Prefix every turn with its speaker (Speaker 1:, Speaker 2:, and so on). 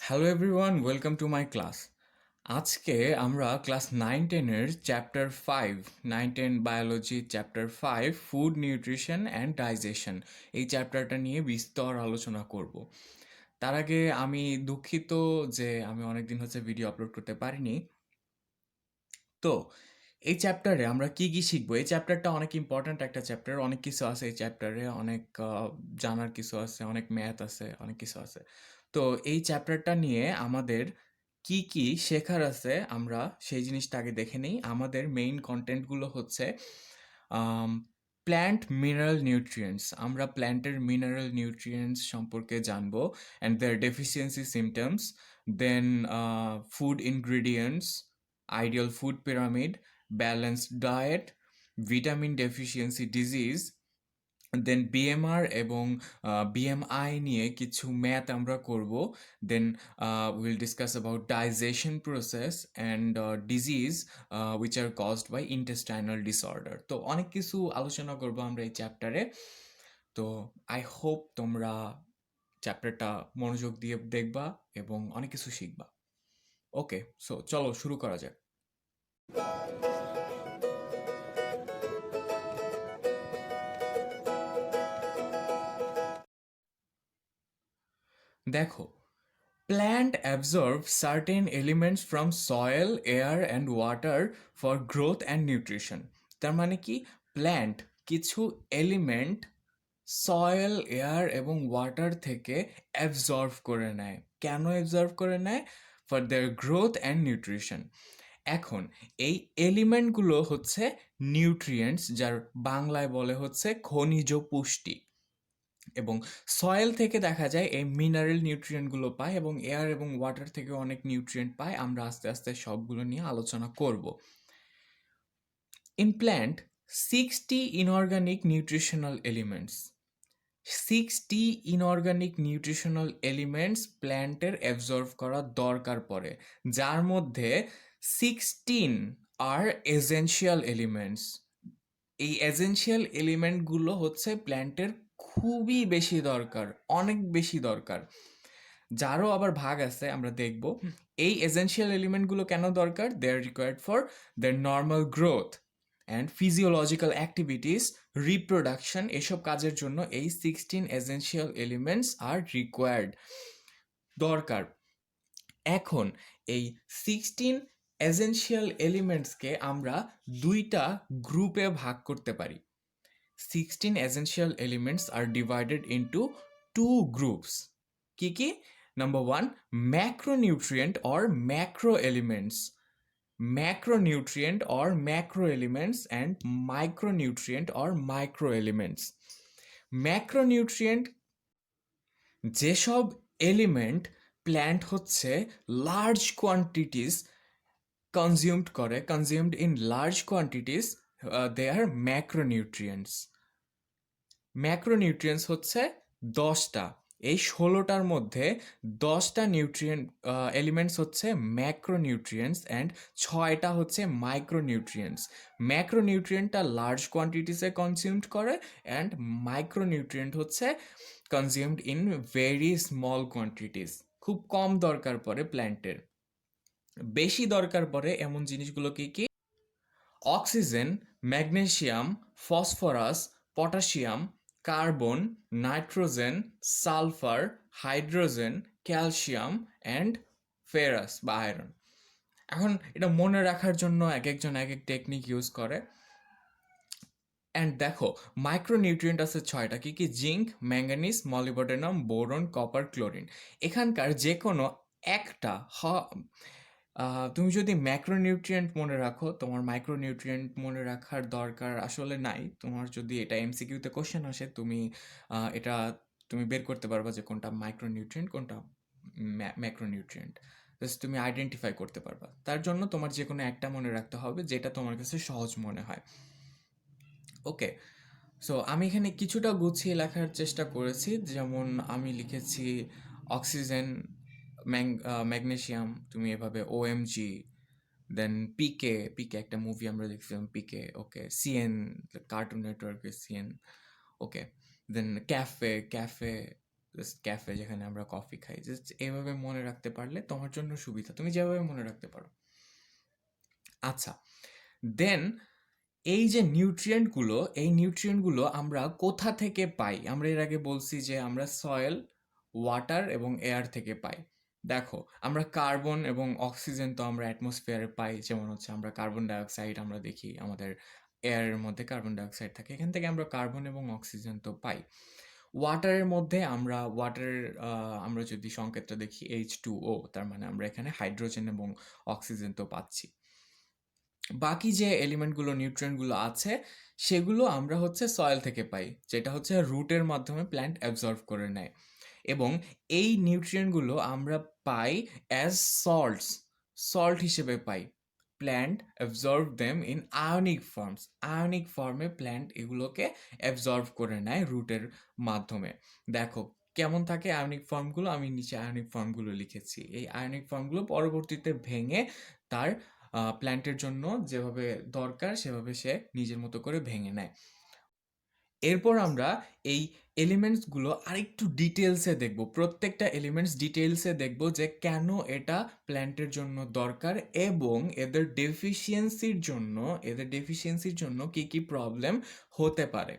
Speaker 1: Hello everyone, welcome to my class. আজকে আমরা class 9-10-এর chapter 5, 9-10 biology chapter 5 food nutrition and digestion এই চ্যাপ্টারটা নিয়ে বিস্তর আলোচনা করব। তার আগে আমি দুঃখিত যে আমি অনেকদিন হচ্ছে ভিডিও আপলোড করতে পারিনি। তো এই চ্যাপ্টারে আমরা কি কি শিখবো? এই চ্যাপ্টারটা অনেক ইম্পর্ট্যান্ট একটা চ্যাপ্টার, অনেক কিছু আছে এই চ্যাপ্টারে, অনেক জানার কিছু আছে, অনেক ম্যাথ আছে, অনেক কিছু আছে। তো এই চ্যাপ্টারটা নিয়ে আমাদের কি কি শেখার আছে আমরা সেই জিনিসটা আগে দেখে নিই। আমাদের মেইন কন্টেন্টগুলো হচ্ছে প্ল্যান্ট মিনারেল নিউট্রিয়েন্টস। আমরা প্ল্যান্টের মিনারেল নিউট্রিয়েন্টস সম্পর্কে জানবো and their deficiency symptoms, then food ingredients, ideal food pyramid, balanced diet, vitamin deficiency disease, then BMR এবং বিএমআই নিয়ে কিছু ম্যাথ আমরা করব। Then will discuss about digestion process and disease which are caused by intestinal disorder. তো অনেক কিছু আলোচনা করব আমরা এই চ্যাপ্টারে। তো আই হোপ তোমরা চ্যাপ্টারটা মনোযোগ দিয়ে দেখবা এবং অনেক কিছু শিখবা। ওকে, সো চলো শুরু করা যাক। দেখো, plant absorb certain elements from soil, air and water for growth and nutrition. তার মানে কি, প্ল্যান্ট কিছু এলিমেন্ট সয়েল, এয়ার এবং ওয়াটার থেকে অ্যাবজর্ভ করে নেয়। কেন অ্যাবজর্ভ করে নেয়? For their growth and nutrition. এখন এই এলিমেন্টগুলো হচ্ছে নিউট্রিয়েন্টস, যার বাংলায় বলে হচ্ছে খনিজ পুষ্টি। এবং সয়েল থেকে দেখা যায় এই মিনারেল নিউট্রিয়েন্টগুলো পায় এবং এয়ার এবং ওয়াটার থেকে অনেক নিউট্রিয়েন্ট পায়। আমরা আস্তে আস্তে সবগুলো নিয়ে আলোচনা করব। In plant 60 inorganic nutritional elements, 60 inorganic nutritional elements প্ল্যান্টের অ্যাবজর্ভ করা দরকার পড়ে, যার মধ্যে 16 আর এসেনশিয়াল এলিমেন্টস। এই এসেনশিয়াল এলিমেন্টগুলো হচ্ছে প্ল্যান্টের খুবই বেশি দরকার, অনেক বেশি দরকার। যারও আবার ভাগ আছে, আমরা দেখব। এই এসেনশিয়াল এলিমেন্টগুলো কেন দরকার? They are required for their normal growth and physiological activities, reproduction, এসব কাজের জন্য এই 16 এসেনশিয়াল এলিমেন্টস আর রিকোয়ার্ড, দরকার। এখন এই 16 এসেনশিয়াল এলিমেন্টসকে আমরা দুইটা গ্রুপে ভাগ করতে পারি। 16 essential elements are divided into two groups. কি কি? Number one, macronutrient or macro elements. Macronutrient or macro elements and micronutrient or micro elements. Macronutrient যেসব এলিমেন্ট প্ল্যান্ট হচ্ছে large quantities consumed in large quantities, they are macronutrients. Macronutrients হচ্ছে 10টা। এই 16টার মধ্যে 10টা nutrient elements হচ্ছে ম্যাক্রোনিউট্রিয়েন্টস অ্যান্ড 6টা হচ্ছে মাইক্রোনিউট্রিয়েন্টস। ম্যাক্রোনিউট্রিয়েন্টটা লার্জ কোয়ান্টিটিসে কনজিউমড করে অ্যান্ড মাইক্রোনিউট্রিয়েন্ট হচ্ছে consumed in very small quantities, খুব কম দরকার পড়ে প্ল্যান্টের। বেশি দরকার পড়ে এমন জিনিসগুলো কি কি? Oxygen, magnesium, phosphorus, potassium, carbon, nitrogen, sulphur, hydrogen, calcium and ferrous বা আয়রন। এখন এটা মনে রাখার জন্য এক একজন এক এক টেকনিক ইউজ করে। অ্যান্ড দেখো, মাইক্রোনিউট্রিয়েন্ট আছে 6টা। কি কি? Zinc, manganese, molybdenum, boron, copper, chlorine. এখানকার যে কোনো একটা তুমি যদি ম্যাক্রোনিউট্রিয়েন্ট মনে রাখো, তোমার মাইক্রোনিউট্রিয়েন্ট মনে রাখার দরকার আসলে নাই। তোমার যদি এটা এমসিকিউতে কোশ্চেন আসে, তুমি এটা তুমি বের করতে পারবা যে কোনটা মাইক্রোনিউট্রিয়েন্ট, কোনটা ম্যাক্রোনিউট্রিয়েন্ট। জাস্ট তুমি আইডেন্টিফাই করতে পারবা। তার জন্য তোমার যে কোনো একটা মনে রাখতে হবে, যেটা তোমার কাছে সহজ মনে হয়। ওকে, সো আমি এখানে কিছুটা গুছিয়ে লেখার চেষ্টা করেছি। যেমন আমি লিখেছি অক্সিজেন, ম্যাগনেসিয়াম, তুমি এভাবে ওএমজি, দেন পিকে, পিকে একটা মুভি আমরা দেখছিলাম পিকে। ওকে, সিএন, কার্টুন নেটওয়ার্কের সিএন। ওকে, দেন ক্যাফে, ক্যাফে, জাস্ট ক্যাফে যেখানে আমরা কফি খাই, জাস্ট এভাবে মনে রাখতে পারলে তোমার জন্য সুবিধা, তুমি যেভাবে মনে রাখতে পারো। আচ্ছা, দেন এই যে নিউট্রিয়েন্টগুলো, এই নিউট্রিয়েন্টগুলো আমরা কোথা থেকে পাই? আমরা এর আগে বলছি যে আমরা সয়েল, ওয়াটার এবং এয়ার থেকে পাই। দেখো, আমরা কার্বন এবং অক্সিজেন তো আমরা অ্যাটমসফিয়ারে পাই, যেমন হচ্ছে আমরা কার্বন ডাইঅক্সাইড আমরা দেখি আমাদের এয়ারের মধ্যে কার্বন ডাইঅক্সাইড থাকে, এখান থেকে আমরা কার্বন এবং অক্সিজেন তো পাই। ওয়াটারের মধ্যে ওয়াটারের আমরা যদি সংকেতটা দেখি H2O, তার মানে আমরা এখানে হাইড্রোজেন এবং অক্সিজেন তো পাচ্ছি। বাকি যে এলিমেন্টগুলো, নিউট্রিয়েন্টগুলো আছে, সেগুলো আমরা হচ্ছে সয়েল থেকে পাই, যেটা হচ্ছে রুটের মাধ্যমে প্ল্যান্ট অ্যাবজর্ব করে নেয়। এবং এই নিউট্রিয়েন্টগুলো আমরা পাই অ্যাজ সল্টস, সল্ট হিসেবে পাই। Plant absorb them in ionic forms, ionic ফর্মে প্ল্যান্ট এগুলোকে অ্যাবজর্ব করে নেয় রুটের মাধ্যমে। দেখো কেমন থাকে আয়নিক ফর্মগুলো, আমি নিচে আয়নিক ফর্মগুলো লিখেছি। এই আয়নিক ফর্মগুলো পরবর্তীতে ভেঙে তার প্ল্যান্টের জন্য যেভাবে দরকার সেভাবে সে নিজের মতো করে ভেঙে নেয়। এরপর আমরা এই এলিমেন্টসগুলো আরেকটু ডিটেলসে দেখব, প্রত্যেকটা এলিমেন্টস ডিটেলসে দেখব যে কেন এটা প্ল্যান্টের জন্য দরকার এবং এদের ডেফিসিয়েন্সির জন্য কি কি প্রবলেম হতে পারে।